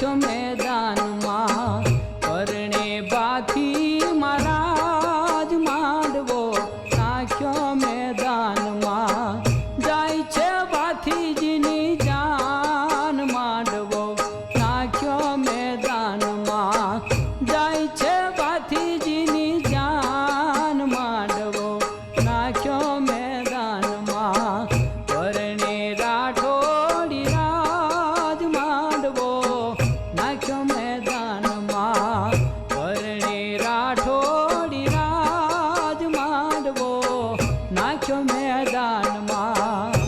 નાખ્યો મેદાનમાં પરણે બાથી મહારાજ માંડવો નાખ્યો મેદાનમાં જાય છે બાથીજીની જાન માંડવો નાખ્યો મેદાનમાં જાય છે બાથીજીની જાન માંડવો નાખ્યો મેદાનમાં પરણે રાઠોડી રાજ માંડવો નાખ્યો મેદાનમાં પરણે રાઠોડી રાજ માંડવો નાખ્યો મેદાનમાં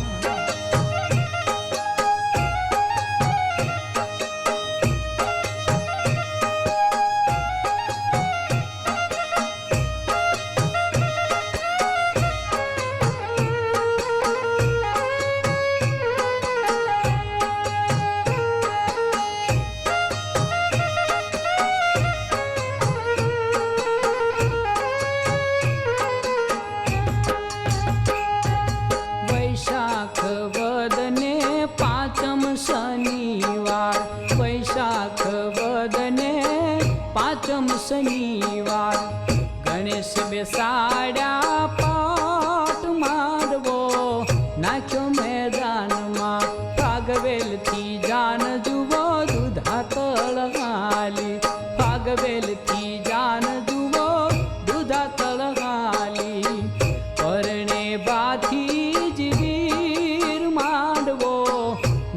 વૈશાખ વદને પાંચમ શનિવાર વૈશાખ વદને પાંચમ શનિવાર ગણેશ બેસાડ્યા પાટ માંડવો નાખ્યો મેદાનમાં ભાગવેલથી જાન જુઓ દૂધા તળહાલી ભાગવેલથી જાન જુઓ દૂધા તળહાલી પરણે બાથી વીર માંડવો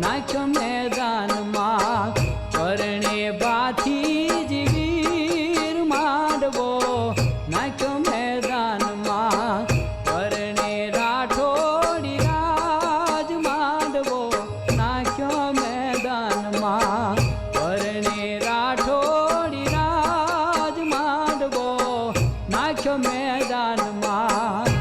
નાખ્યો મેદાનમાં પરણે બાથી વીર માંડવો નાખ્યો મેદાનમાં પરણે રાઠોડી રાજ માંડવો નાખ્યો મેદાનમાં પરણે રાઠોડી રાજ માંડવો નાખ્યો મેદાનમાં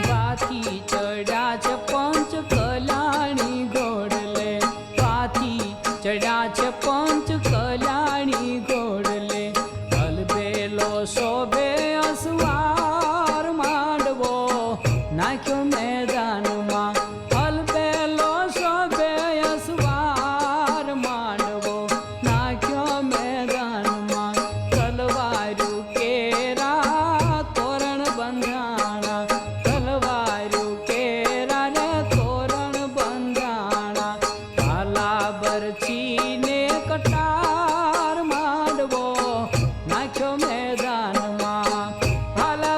પાથી ચડ્યા છે પંચ કલ્યાણી ઘોડલે પાથી ચડ્યા છે પંચ કલ્યાણી ઘોડલે હલબેલો શોભે અસવાર માંડવો નાખ્યો મેદાનમાં હલબેલો શોભે અસવાર માંડવો નાખ્યો મેદાનમાં તલવારું કેરા તોરણ બંધાણા તલવારું કેરા રે તોરણ બંધાણા ભાલા બરછીને કટાર માંડવો નાખ્યો મેદાનમાં ભાલા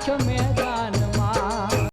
છો મેં